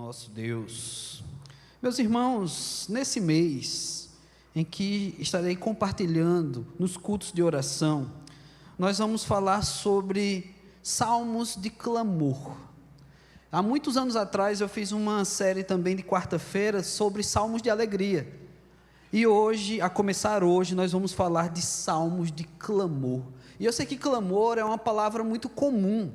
nosso Deus. Meus irmãos, nesse mês em que estarei compartilhando nos cultos de oração, nós vamos falar sobre salmos de clamor. Há muitos anos atrás eu fiz uma série também de quarta-feira sobre salmos de alegria. E hoje, a começar hoje, nós vamos falar de salmos de clamor. E eu sei que clamor é uma palavra muito comum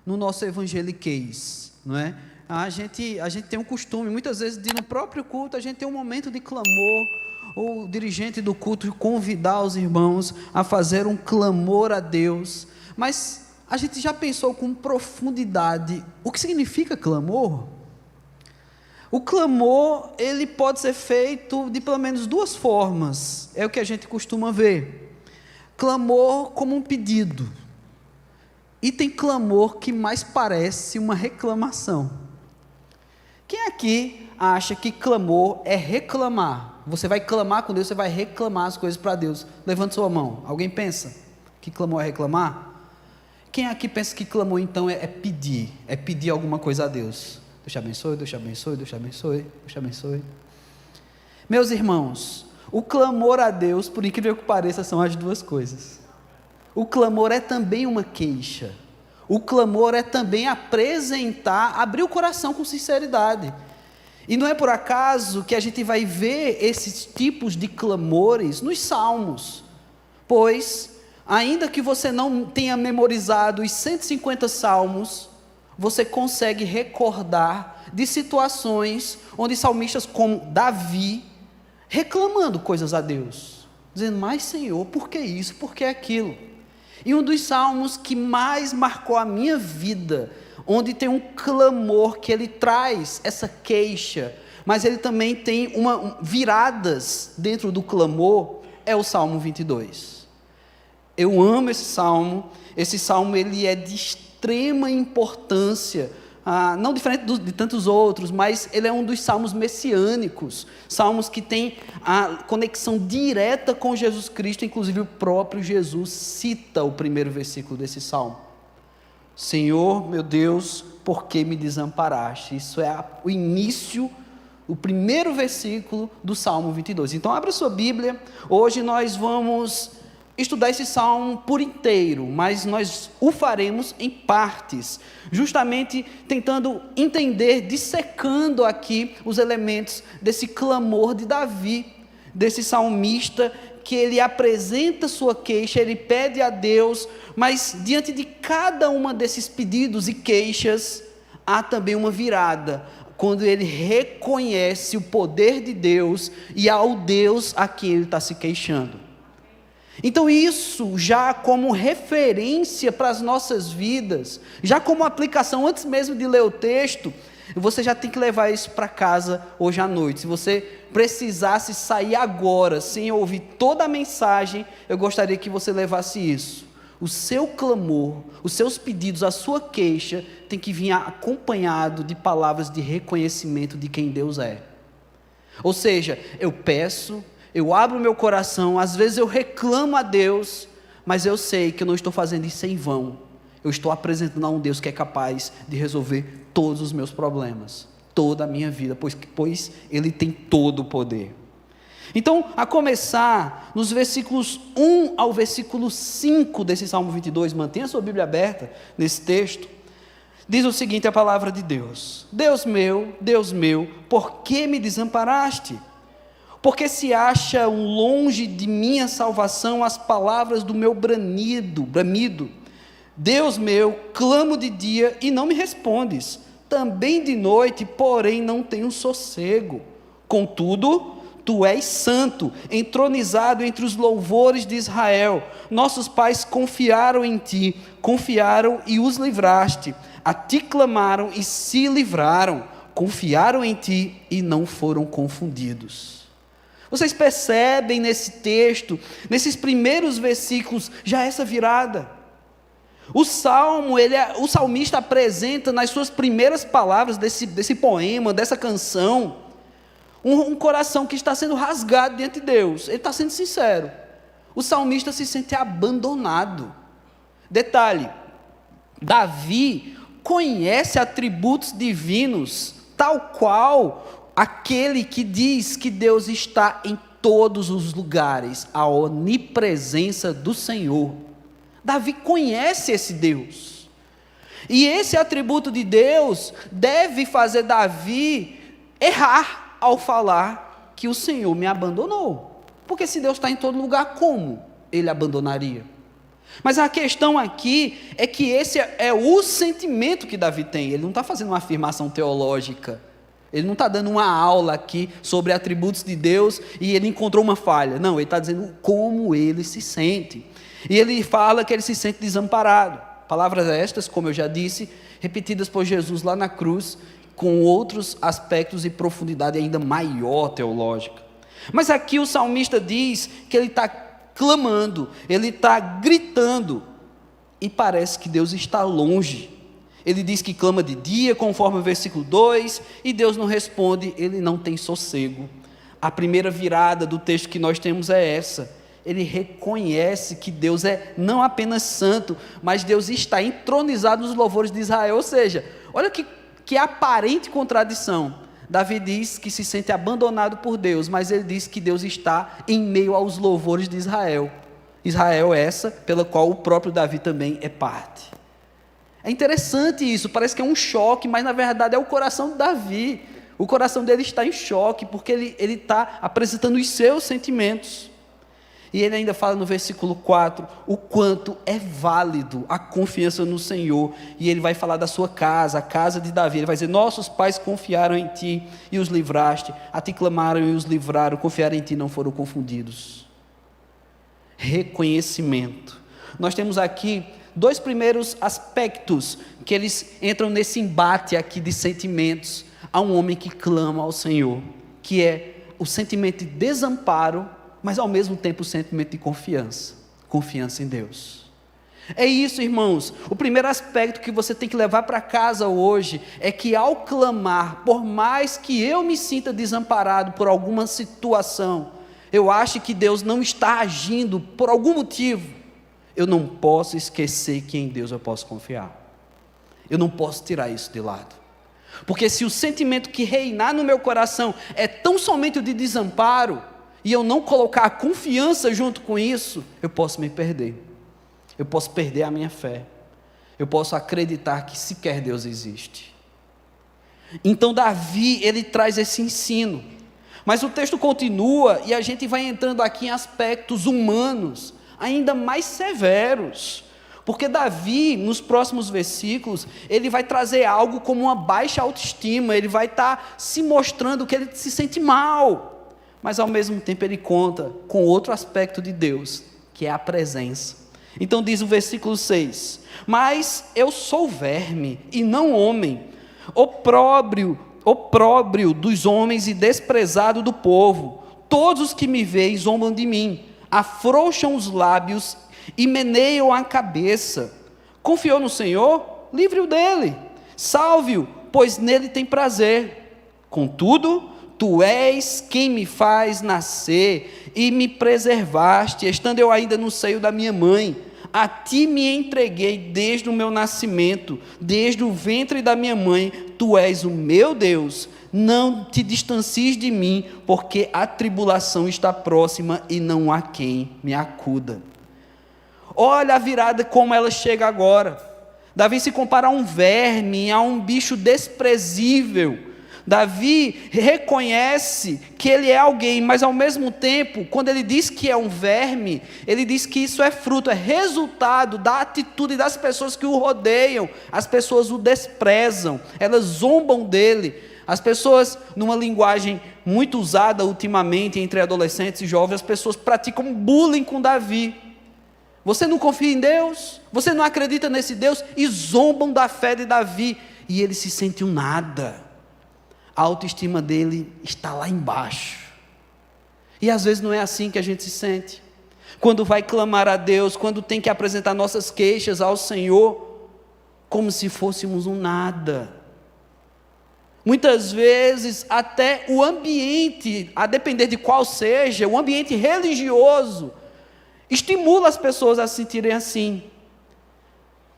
no nosso evangeliquez, não é? A gente tem um costume, muitas vezes, de no próprio culto, a gente tem um momento de clamor, ou o dirigente do culto convidar os irmãos a fazer um clamor a Deus. Mas a gente já pensou com profundidade o que significa clamor? O clamor, ele pode ser feito de pelo menos duas formas, é o que a gente costuma ver. Clamor como um pedido, e tem clamor que mais parece uma reclamação. Quem aqui acha que clamor é reclamar? Você vai clamar com Deus, você vai reclamar as coisas para Deus. Levante sua mão. Alguém pensa que clamor é reclamar? Quem aqui pensa que clamor então é pedir alguma coisa a Deus? Deus te abençoe, Deus te abençoe, Deus te abençoe, Deus te abençoe. Meus irmãos, o clamor a Deus, por incrível que pareça, são as duas coisas. O clamor é também uma queixa. O clamor é também apresentar, abrir o coração com sinceridade. E não é por acaso que a gente vai ver esses tipos de clamores nos salmos. Pois, ainda que você não tenha memorizado os 150 salmos, você consegue recordar de situações onde salmistas como Davi, reclamando coisas a Deus, dizendo, mas Senhor, por que isso, por que aquilo? E um dos salmos que mais marcou a minha vida, onde tem um clamor que ele traz essa queixa, mas ele também tem viradas dentro do clamor, é o Salmo 22. Eu amo esse salmo ele é de extrema importância, não diferente de tantos outros, mas ele é um dos salmos messiânicos, salmos que tem a conexão direta com Jesus Cristo, inclusive o próprio Jesus cita o primeiro versículo desse salmo. Senhor, meu Deus, por que me desamparaste? Isso é o início, o primeiro versículo do Salmo 22. Então abra sua Bíblia, hoje nós vamos estudar esse salmo por inteiro, mas nós o faremos em partes, justamente tentando entender, dissecando aqui os elementos desse clamor de Davi, desse salmista, que ele apresenta sua queixa, ele pede a Deus, mas diante de cada uma desses pedidos e queixas, há também uma virada, quando ele reconhece o poder de Deus e ao Deus a quem ele está se queixando. Então isso já como referência para as nossas vidas, já como aplicação, antes mesmo de ler o texto, você já tem que levar isso para casa hoje à noite. Se você precisasse sair agora, sem ouvir toda a mensagem, eu gostaria que você levasse isso. O seu clamor, os seus pedidos, a sua queixa, tem que vir acompanhado de palavras de reconhecimento de quem Deus é. Ou seja, eu peço, eu abro o meu coração, às vezes eu reclamo a Deus, mas eu sei que eu não estou fazendo isso em vão. Eu estou apresentando a um Deus que é capaz de resolver todos os meus problemas, toda a minha vida, pois Ele tem todo o poder. Então, a começar, nos versículos 1 ao versículo 5 desse Salmo 22, mantenha a sua Bíblia aberta nesse texto, diz o seguinte, a palavra de Deus: Deus meu, por que me desamparaste? Porque se acham longe de minha salvação as palavras do meu bramido. Deus meu, clamo de dia e não me respondes, também de noite, porém não tenho sossego. Contudo, tu és santo, entronizado entre os louvores de Israel. Nossos pais confiaram em ti, confiaram e os livraste. A ti clamaram e se livraram, confiaram em ti e não foram confundidos. Vocês percebem nesse texto, nesses primeiros versículos, já essa virada. O salmista apresenta nas suas primeiras palavras desse poema, dessa canção, um coração que está sendo rasgado diante de Deus. Ele está sendo sincero. O salmista se sente abandonado. Detalhe, Davi conhece atributos divinos tal qual aquele que diz que Deus está em todos os lugares, a onipresença do Senhor. Davi conhece esse Deus. E esse atributo de Deus deve fazer Davi errar ao falar que o Senhor me abandonou. Porque se Deus está em todo lugar, como ele abandonaria? Mas a questão aqui é que esse é o sentimento que Davi tem. Ele não está fazendo uma afirmação teológica. Ele não está dando uma aula aqui sobre atributos de Deus e ele encontrou uma falha. Não, ele está dizendo como ele se sente. E ele fala que ele se sente desamparado. Palavras estas, como eu já disse, repetidas por Jesus lá na cruz, com outros aspectos e profundidade ainda maior teológica. Mas aqui o salmista diz que ele está clamando, ele está gritando, e parece que Deus está longe. Ele diz que clama de dia, conforme o versículo 2, e Deus não responde, ele não tem sossego. A primeira virada do texto que nós temos é essa. Ele reconhece que Deus é não apenas santo, mas Deus está entronizado nos louvores de Israel. Ou seja, olha que aparente contradição. Davi diz que se sente abandonado por Deus, mas ele diz que Deus está em meio aos louvores de Israel. Israel é essa pela qual o próprio Davi também é parte. É interessante isso, parece que é um choque, mas na verdade é o coração de Davi. O coração dele está em choque, porque ele está apresentando os seus sentimentos. E ele ainda fala no versículo 4, o quanto é válido a confiança no Senhor. E ele vai falar da sua casa, a casa de Davi. Ele vai dizer, nossos pais confiaram em ti e os livraste. A ti clamaram e os livraram, confiaram em ti e não foram confundidos. Reconhecimento. Nós temos aqui dois primeiros aspectos que eles entram nesse embate aqui de sentimentos a um homem que clama ao Senhor. Que é o sentimento de desamparo, mas ao mesmo tempo o sentimento de confiança em Deus. É isso, irmãos, o primeiro aspecto que você tem que levar para casa hoje, é que ao clamar, por mais que eu me sinta desamparado por alguma situação, eu acho que Deus não está agindo por algum motivo, eu não posso esquecer que em Deus eu posso confiar, eu não posso tirar isso de lado, porque se o sentimento que reinar no meu coração é tão somente o de desamparo, e eu não colocar a confiança junto com isso, eu posso me perder. Eu posso perder a minha fé. Eu posso acreditar que sequer Deus existe. Então Davi, ele traz esse ensino. Mas o texto continua e a gente vai entrando aqui em aspectos humanos, ainda mais severos. Porque Davi, nos próximos versículos, ele vai trazer algo como uma baixa autoestima, ele vai estar se mostrando que ele se sente mal. Mas ao mesmo tempo ele conta com outro aspecto de Deus, que é a presença. Então diz o versículo 6, mas eu sou verme e não homem, opróbrio dos homens e desprezado do povo, todos os que me veem zombam de mim, afrouxam os lábios e meneiam a cabeça. Confiou no Senhor? Livre-o dele, salve-o, pois nele tem prazer. Contudo, tu és quem me faz nascer e me preservaste, estando eu ainda no seio da minha mãe. A ti me entreguei desde o meu nascimento, desde o ventre da minha mãe. Tu és o meu Deus, não te distancies de mim, porque a tribulação está próxima e não há quem me acuda. Olha a virada como ela chega agora. Davi se compara a um verme, a um bicho desprezível. Davi reconhece que ele é alguém, mas ao mesmo tempo, quando ele diz que é um verme, ele diz que isso é fruto, é resultado da atitude das pessoas que o rodeiam. As pessoas o desprezam, elas zombam dele. As pessoas, numa linguagem muito usada ultimamente entre adolescentes e jovens, as pessoas praticam bullying com Davi. Você não confia em Deus? Você não acredita nesse Deus? E zombam da fé de Davi. E ele se sente um nada. A autoestima dele está lá embaixo. E às vezes não é assim que a gente se sente. Quando vai clamar a Deus, quando tem que apresentar nossas queixas ao Senhor, como se fôssemos um nada. Muitas vezes até o ambiente, a depender de qual seja, o ambiente religioso, estimula as pessoas a se sentirem assim.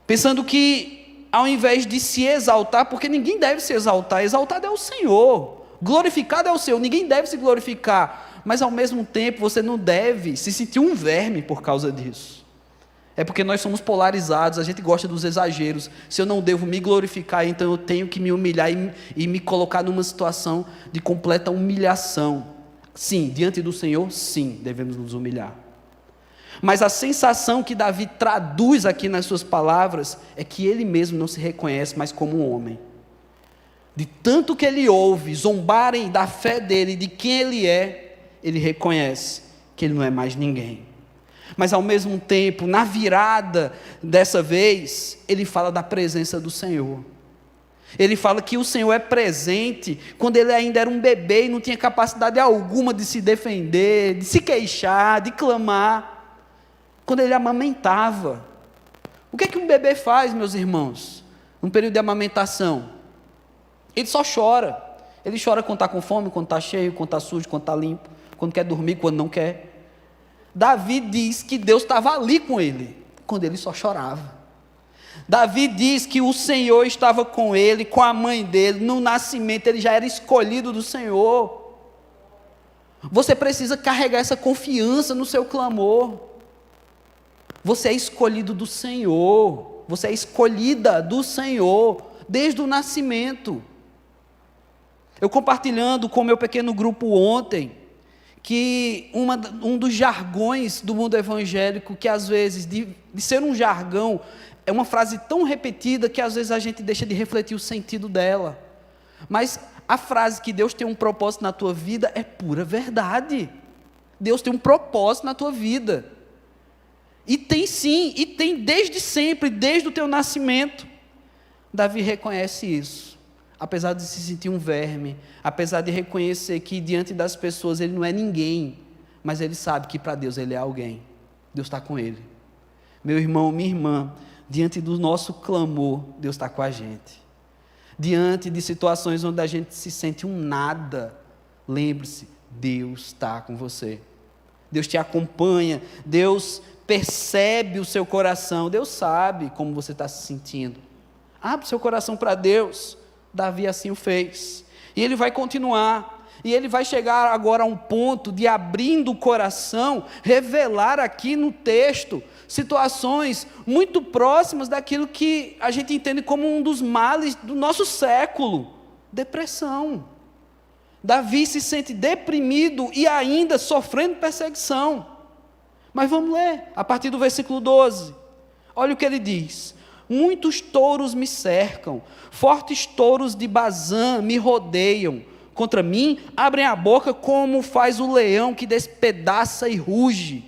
Pensando que ao invés de se exaltar, porque ninguém deve se exaltar, exaltado é o Senhor, glorificado é o Senhor, ninguém deve se glorificar, mas ao mesmo tempo você não deve se sentir um verme por causa disso. É porque nós somos polarizados, a gente gosta dos exageros. Se eu não devo me glorificar, então eu tenho que me humilhar e me colocar numa situação de completa humilhação. Sim, diante do Senhor, sim, devemos nos humilhar. Mas a sensação que Davi traduz aqui nas suas palavras é que ele mesmo não se reconhece mais como um homem. De tanto que ele ouve zombarem da fé dele, de quem ele reconhece que ele não é mais ninguém. Mas ao mesmo tempo, na virada dessa vez, ele fala da presença do Senhor. Ele fala que o Senhor é presente quando ele ainda era um bebê e não tinha capacidade alguma de se defender, de se queixar, de clamar. Quando ele amamentava. O que é que um bebê faz, meus irmãos, num período de amamentação? Ele só chora. Ele chora quando está com fome, quando está cheio, quando está sujo, quando está limpo, quando quer dormir, quando não quer. Davi diz que Deus estava ali com ele, quando ele só chorava. Davi diz que o Senhor estava com ele, com a mãe dele, no nascimento ele já era escolhido do Senhor. Você precisa carregar essa confiança no seu clamor. Você é escolhido do Senhor, você é escolhida do Senhor, desde o nascimento. Eu compartilhando com o meu pequeno grupo ontem, que um dos jargões do mundo evangélico, que às vezes, de ser um jargão, é uma frase tão repetida que às vezes a gente deixa de refletir o sentido dela. Mas a frase que Deus tem um propósito na tua vida é pura verdade. Deus tem um propósito na tua vida. E tem sim, e tem desde sempre, desde o teu nascimento. Davi reconhece isso. Apesar de se sentir um verme, apesar de reconhecer que diante das pessoas ele não é ninguém, mas ele sabe que para Deus ele é alguém. Deus está com ele. Meu irmão, minha irmã, diante do nosso clamor, Deus está com a gente. Diante de situações onde a gente se sente um nada, lembre-se, Deus está com você. Deus te acompanha, Deus percebe o seu coração, Deus sabe como você está se sentindo. Abre o seu coração para Deus. Davi assim o fez, e ele vai continuar, e ele vai chegar agora a um ponto de, abrindo o coração, revelar aqui no texto, situações muito próximas daquilo que a gente entende como um dos males do nosso século, depressão. Davi se sente deprimido e ainda sofrendo perseguição, mas vamos ler, a partir do versículo 12, olha o que ele diz: muitos touros me cercam, fortes touros de Bazã me rodeiam, contra mim abrem a boca como faz o leão que despedaça e ruge,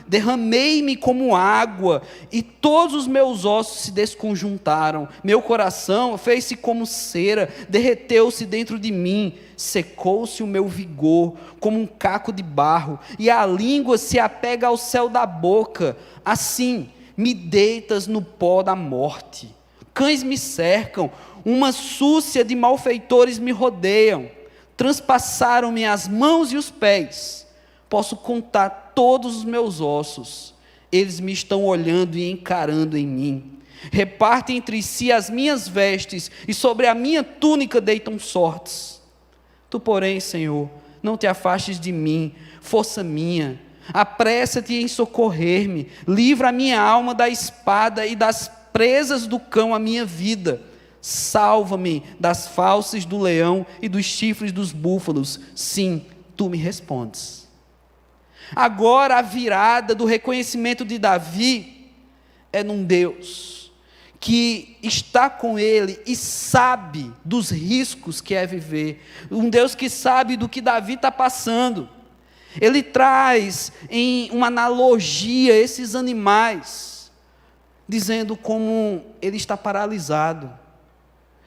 derramei-me como água, e todos os meus ossos se desconjuntaram, meu coração fez-se como cera, derreteu-se dentro de mim, secou-se o meu vigor, como um caco de barro, e a língua se apega ao céu da boca, assim, me deitas no pó da morte, cães me cercam, uma súcia de malfeitores me rodeiam, transpassaram-me as mãos e os pés, posso contar todos os meus ossos, eles me estão olhando e encarando em mim, repartem entre si as minhas vestes, e sobre a minha túnica deitam sortes. Tu, porém, Senhor, não te afastes de mim, força minha, apressa-te em socorrer-me, livra a minha alma da espada e das presas do cão a minha vida, salva-me das fauces do leão e dos chifres dos búfalos, sim, tu me respondes. Agora a virada do reconhecimento de Davi é num Deus que está com ele e sabe dos riscos que é viver, um Deus que sabe do que Davi está passando. Ele traz em uma analogia esses animais, dizendo como ele está paralisado.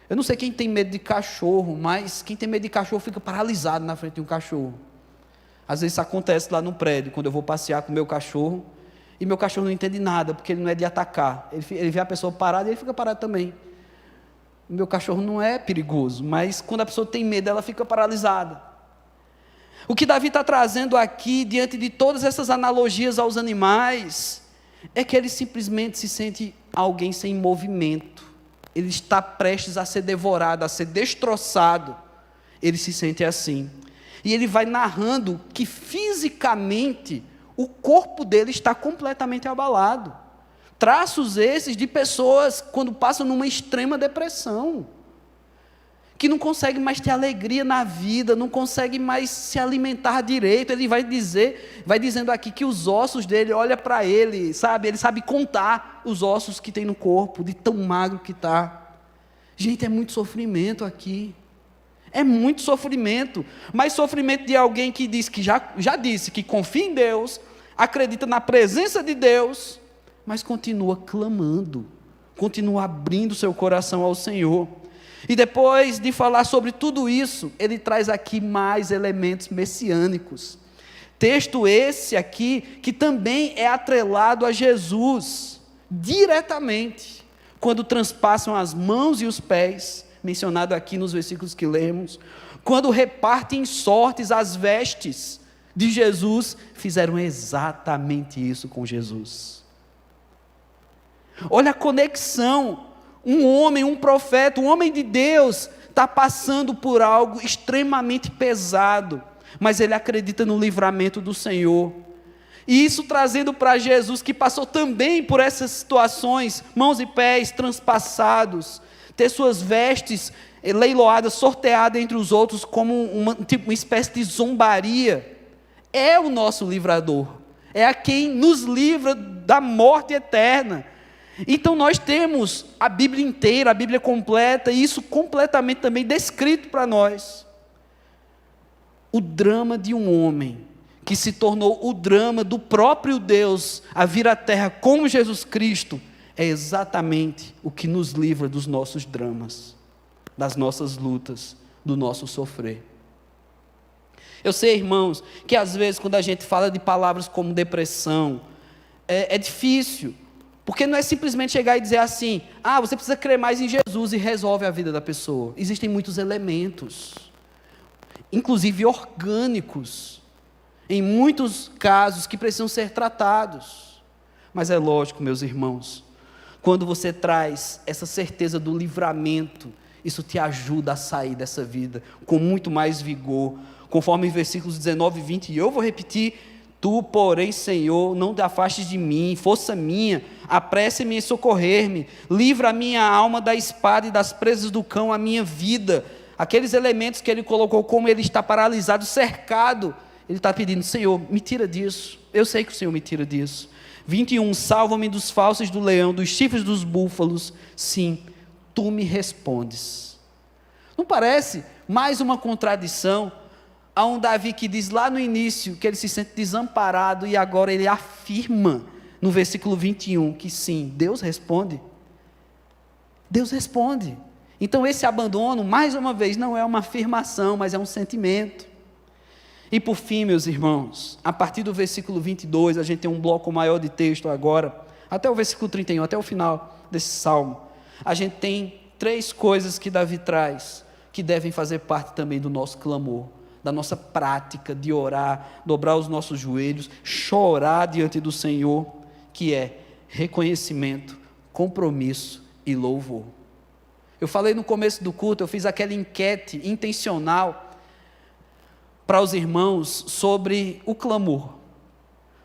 Eu não sei quem tem medo de cachorro, mas quem tem medo de cachorro fica paralisado na frente de um cachorro. Às vezes isso acontece lá no prédio, quando eu vou passear com o meu cachorro, e meu cachorro não entende nada, porque ele não é de atacar. Ele vê a pessoa parada e ele fica parado também. O meu cachorro não é perigoso, mas quando a pessoa tem medo, ela fica paralisada. O que Davi está trazendo aqui, diante de todas essas analogias aos animais, é que ele simplesmente se sente alguém sem movimento. Ele está prestes a ser devorado, a ser destroçado. Ele se sente assim. E ele vai narrando que fisicamente o corpo dele está completamente abalado. Traços esses de pessoas quando passam numa extrema depressão, que não consegue mais ter alegria na vida, não consegue mais se alimentar direito. Ele vai dizendo aqui que os ossos dele, olha para ele, sabe? Ele sabe contar os ossos que tem no corpo, de tão magro que está. Gente, é muito sofrimento aqui. É muito sofrimento, mas sofrimento de alguém que diz que já disse que confia em Deus, acredita na presença de Deus, mas continua clamando, continua abrindo seu coração ao Senhor. E depois de falar sobre tudo isso, ele traz aqui mais elementos messiânicos. Texto esse aqui, que também é atrelado a Jesus, diretamente, quando transpassam as mãos e os pés, mencionado aqui nos versículos que lemos, quando repartem sortes as vestes de Jesus, fizeram exatamente isso com Jesus. Olha a conexão. Um homem, um profeta, um homem de Deus, está passando por algo extremamente pesado, mas ele acredita no livramento do Senhor. E isso trazendo para Jesus, que passou também por essas situações, mãos e pés transpassados, ter suas vestes leiloadas, sorteadas entre os outros, como uma espécie de zombaria. É o nosso livrador, é a quem nos livra da morte eterna. Então nós temos a Bíblia inteira, a Bíblia completa, e isso completamente também descrito para nós. O drama de um homem, que se tornou o drama do próprio Deus, a vir à terra como Jesus Cristo, é exatamente o que nos livra dos nossos dramas, das nossas lutas, do nosso sofrer. Eu sei, irmãos, que às vezes quando a gente fala de palavras como depressão, é difícil, porque não é simplesmente chegar e dizer assim, você precisa crer mais em Jesus e resolve a vida da pessoa. Existem muitos elementos, inclusive orgânicos, em muitos casos que precisam ser tratados. Mas é lógico, meus irmãos, quando você traz essa certeza do livramento, isso te ajuda a sair dessa vida com muito mais vigor, conforme versículos 19 e 20, e eu vou repetir: tu, porém, Senhor, não te afastes de mim, força minha, apresse-me em socorrer-me, livra a minha alma da espada e das presas do cão, a minha vida. Aqueles elementos que ele colocou, como ele está paralisado, cercado, ele está pedindo: Senhor, me tira disso, eu sei que o Senhor me tira disso. 21, salva-me dos fauces do leão, dos chifres dos búfalos, sim, tu me respondes. Não parece mais uma contradição? Há um Davi que diz lá no início que ele se sente desamparado, e agora ele afirma no versículo 21 que sim, Deus responde. Deus responde. Então esse abandono, mais uma vez, não é uma afirmação, mas é um sentimento. E por fim, meus irmãos, a partir do versículo 22, a gente tem um bloco maior de texto agora, até o versículo 31, até o final desse salmo. A gente tem 3 coisas que Davi traz, que devem fazer parte também do nosso clamor, da nossa prática de orar, dobrar os nossos joelhos, chorar diante do Senhor, que é reconhecimento, compromisso e louvor. Eu falei no começo do culto, eu fiz aquela enquete intencional para os irmãos sobre o clamor,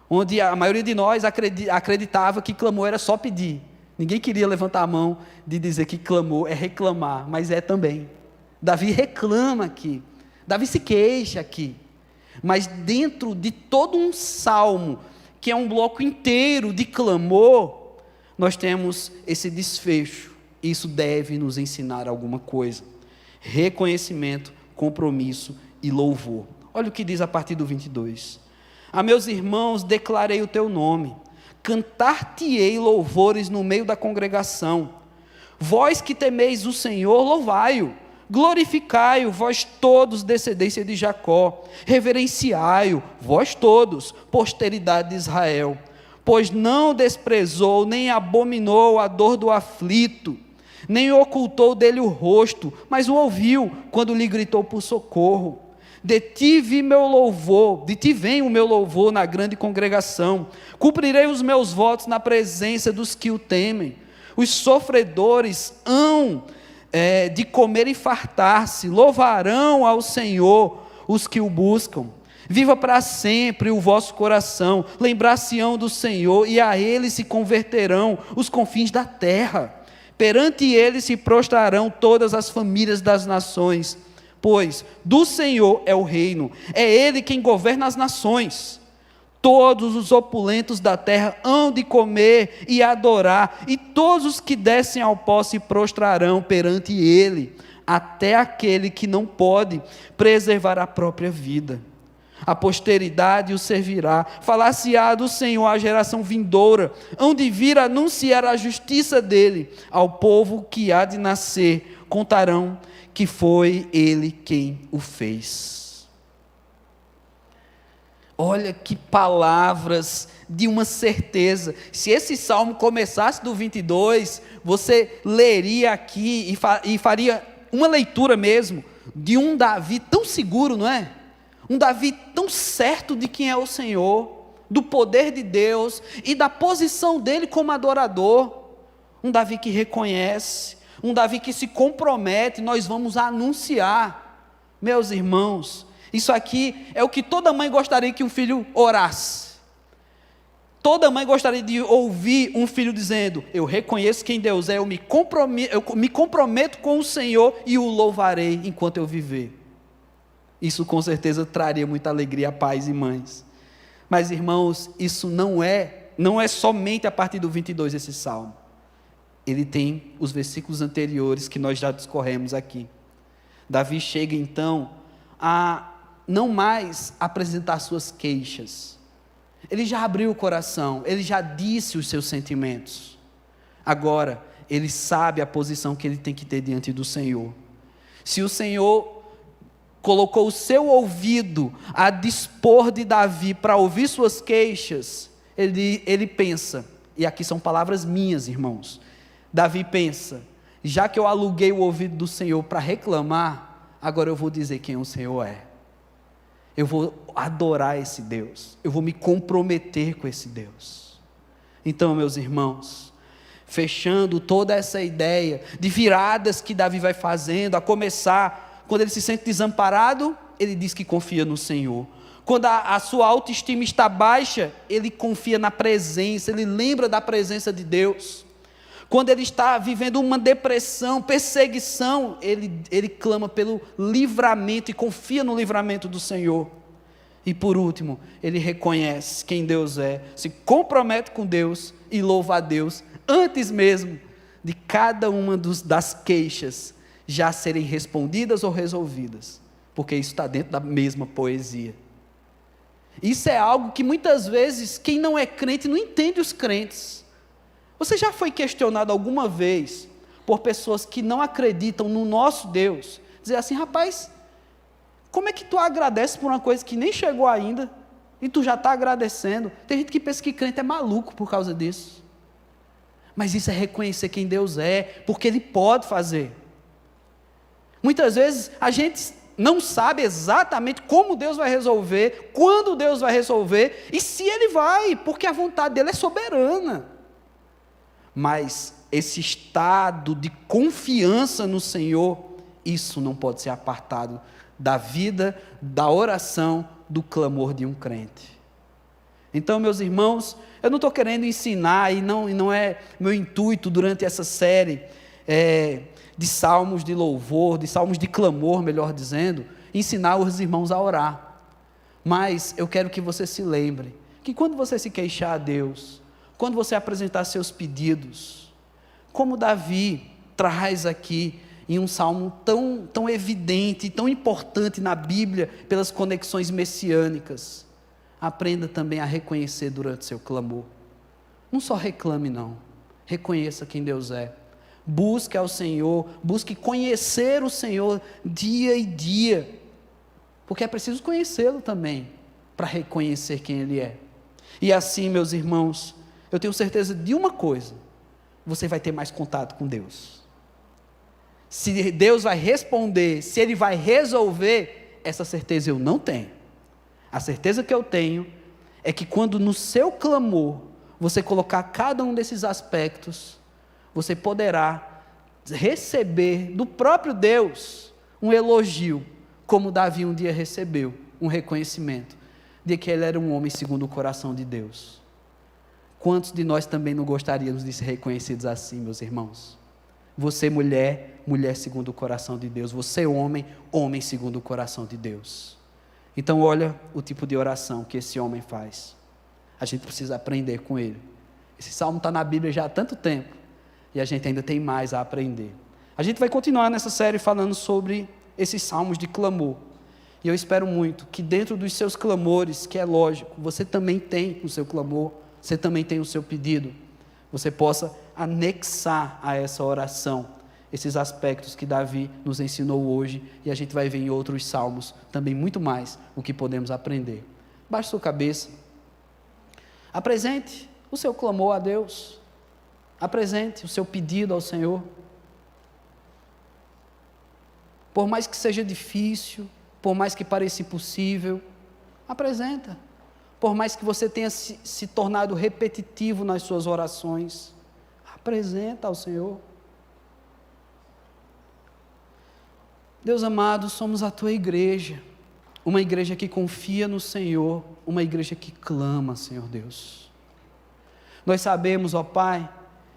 onde a maioria de nós acreditava que clamor era só pedir. Ninguém queria levantar a mão de dizer que clamor é reclamar, mas é também. Davi reclama aqui, Davi se queixa aqui, mas dentro de todo um salmo, que é um bloco inteiro de clamor, nós temos esse desfecho. Isso deve nos ensinar alguma coisa: reconhecimento, compromisso e louvor. Olha o que diz a partir do 22. A meus irmãos declarei o teu nome, cantar-te-ei louvores no meio da congregação. Vós que temeis o Senhor, louvai-o, glorificai-o, vós todos, descendência de Jacó, reverenciai-o, vós todos, posteridade de Israel, pois não desprezou, nem abominou a dor do aflito, nem ocultou dele o rosto, mas o ouviu, quando lhe gritou por socorro. de ti vem o meu louvor na grande congregação. Cumprirei os meus votos na presença dos que o temem. Os sofredores hão de comer e fartar-se, louvarão ao Senhor os que o buscam. Viva para sempre o vosso coração, lembrar-se-ão do Senhor, e a ele se converterão os confins da terra. Perante ele se prostrarão todas as famílias das nações, pois do Senhor é o reino, é ele quem governa as nações. Todos os opulentos da terra hão de comer e adorar, e todos os que descem ao pó se prostrarão perante ele, até aquele que não pode preservar a própria vida. A posteridade o servirá, falar-se-á do Senhor à geração vindoura, hão de vir anunciar a justiça dele ao povo que há de nascer, contarão que foi ele quem o fez. Olha que palavras de uma certeza. Se esse salmo começasse do 22, você leria aqui e faria uma leitura mesmo de um Davi tão seguro, não é? Um Davi tão certo de quem é o Senhor, do poder de Deus e da posição dele como adorador. Um Davi que reconhece, um Davi que se compromete, nós vamos anunciar. Meus irmãos, isso aqui é o que toda mãe gostaria que um filho orasse. Toda mãe gostaria de ouvir um filho dizendo: eu reconheço quem Deus é, eu me comprometo com o Senhor e o louvarei enquanto eu viver. Isso com certeza traria muita alegria a pais e mães. Mas irmãos, isso não é somente a partir do 22 esse salmo. Ele tem os versículos anteriores que nós já discorremos aqui. Davi chega então a não mais apresentar suas queixas. Ele já abriu o coração, ele já disse os seus sentimentos. Agora, ele sabe a posição que ele tem que ter diante do Senhor. Se o Senhor colocou o seu ouvido a dispor de Davi para ouvir suas queixas, ele pensa, e aqui são palavras minhas, irmãos, Davi pensa: já que eu aluguei o ouvido do Senhor para reclamar, agora eu vou dizer quem o Senhor é. Eu vou adorar esse Deus, eu vou me comprometer com esse Deus. Então, meus irmãos, fechando toda essa ideia de viradas que Davi vai fazendo, a começar, quando ele se sente desamparado, ele diz que confia no Senhor. Quando a sua autoestima está baixa, ele confia na presença, ele lembra da presença de Deus. Quando ele está vivendo uma depressão, perseguição, ele clama pelo livramento e confia no livramento do Senhor. E por último, ele reconhece quem Deus é, se compromete com Deus e louva a Deus, antes mesmo de cada uma das queixas já serem respondidas ou resolvidas, porque isso está dentro da mesma poesia. Isso é algo que muitas vezes quem não é crente não entende os crentes. Você já foi questionado alguma vez por pessoas que não acreditam no nosso Deus? Dizer assim: rapaz, como é que tu agradece por uma coisa que nem chegou ainda e tu já está agradecendo? Tem gente que pensa que crente é maluco por causa disso. Mas isso é reconhecer quem Deus é, porque Ele pode fazer. Muitas vezes a gente não sabe exatamente como Deus vai resolver, quando Deus vai resolver e se Ele vai, porque a vontade dEle é soberana. Mas esse estado de confiança no Senhor, isso não pode ser apartado da vida, da oração, do clamor de um crente. Então, meus irmãos, eu não estou querendo ensinar, e não é meu intuito durante essa série de salmos de louvor, de salmos de clamor, melhor dizendo, ensinar os irmãos a orar. Mas eu quero que você se lembre que quando você se queixar a Deus, quando você apresentar seus pedidos, como Davi traz aqui em um salmo tão evidente, tão importante na Bíblia, pelas conexões messiânicas, aprenda também a reconhecer durante seu clamor. Não só reclame não, reconheça quem Deus é. Busque ao Senhor, busque conhecer o Senhor dia e dia, porque é preciso conhecê-lo também, para reconhecer quem Ele é. E assim, meus irmãos, eu tenho certeza de uma coisa: você vai ter mais contato com Deus. Se Deus vai responder, se Ele vai resolver, essa certeza eu não tenho. A certeza que eu tenho é que quando no seu clamor você colocar cada um desses aspectos, você poderá receber do próprio Deus um elogio, como Davi um dia recebeu, um reconhecimento de que ele era um homem segundo o coração de Deus. Quantos de nós também não gostaríamos de ser reconhecidos assim, meus irmãos? Você, mulher, mulher segundo o coração de Deus. Você, homem, homem segundo o coração de Deus. Então, olha o tipo de oração que esse homem faz. A gente precisa aprender com ele. Esse salmo está na Bíblia já há tanto tempo, e a gente ainda tem mais a aprender. A gente vai continuar nessa série falando sobre esses salmos de clamor. E eu espero muito que dentro dos seus clamores, que é lógico, você também tem o seu clamor, você também tem o seu pedido, você possa anexar a essa oração esses aspectos que Davi nos ensinou hoje, e a gente vai ver em outros salmos também muito mais o que podemos aprender. Baixe sua cabeça, apresente o seu clamor a Deus, apresente o seu pedido ao Senhor. Por mais que seja difícil, por mais que pareça impossível, apresenta. Por mais que você tenha se tornado repetitivo nas suas orações, apresenta ao Senhor. Deus amado, somos a tua igreja, uma igreja que confia no Senhor, uma igreja que clama, Senhor Deus. Nós sabemos, ó Pai,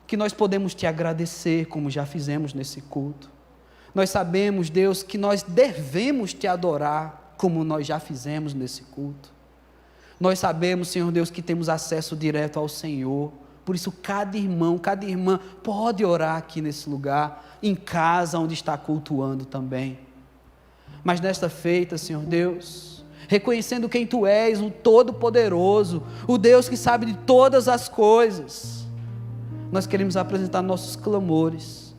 que nós podemos te agradecer, como já fizemos nesse culto. Nós sabemos, Deus, que nós devemos te adorar, como nós já fizemos nesse culto. Nós sabemos, Senhor Deus, que temos acesso direto ao Senhor. Por isso, cada irmão, cada irmã pode orar aqui nesse lugar, em casa, onde está cultuando também. Mas nesta feita, Senhor Deus, reconhecendo quem Tu és, o Todo-Poderoso, o Deus que sabe de todas as coisas, nós queremos apresentar nossos clamores.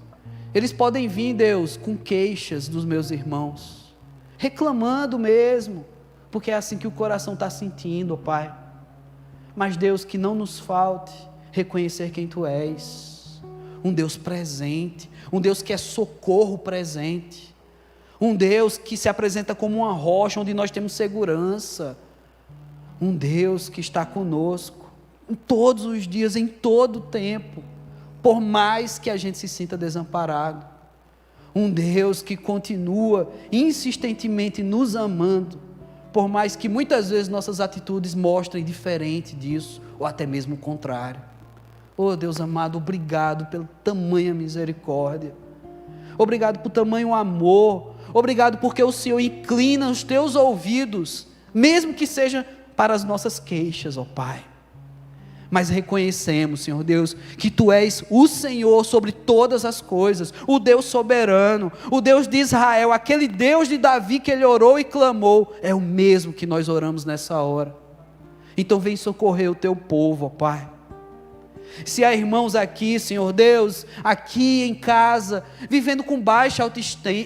Eles podem vir, Deus, com queixas dos meus irmãos, reclamando mesmo, porque é assim que o coração está sentindo, ó Pai. Mas, Deus, que não nos falte reconhecer quem Tu és, um Deus presente, um Deus que é socorro presente, um Deus que se apresenta como uma rocha onde nós temos segurança, um Deus que está conosco em todos os dias, em todo o tempo, por mais que a gente se sinta desamparado, um Deus que continua insistentemente nos amando, por mais que muitas vezes nossas atitudes mostrem diferente disso, ou até mesmo o contrário. Oh Deus amado, obrigado pela tamanha misericórdia, obrigado por tamanho amor, obrigado porque o Senhor inclina os Teus ouvidos, mesmo que seja para as nossas queixas, ó Pai. Mas reconhecemos, Senhor Deus, que Tu és o Senhor sobre todas as coisas, o Deus soberano, o Deus de Israel, aquele Deus de Davi que ele orou e clamou, é o mesmo que nós oramos nessa hora. Então vem socorrer o Teu povo, ó Pai. Se há irmãos aqui, Senhor Deus, aqui em casa, vivendo com baixa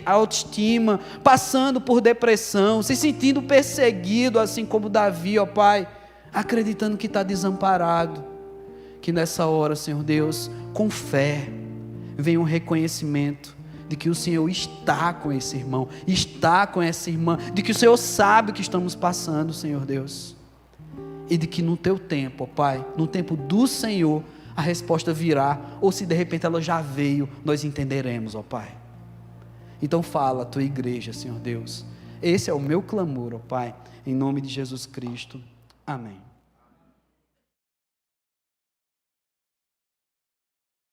autoestima, passando por depressão, se sentindo perseguido, assim como Davi, ó Pai, acreditando que está desamparado, que nessa hora, Senhor Deus, com fé, venha um reconhecimento de que o Senhor está com esse irmão, está com essa irmã, de que o Senhor sabe o que estamos passando, Senhor Deus, e de que no Teu tempo, ó Pai, no tempo do Senhor, a resposta virá, ou se de repente ela já veio, nós entenderemos, ó Pai. Então fala a Tua igreja, Senhor Deus, esse é o meu clamor, ó Pai, em nome de Jesus Cristo. Amém.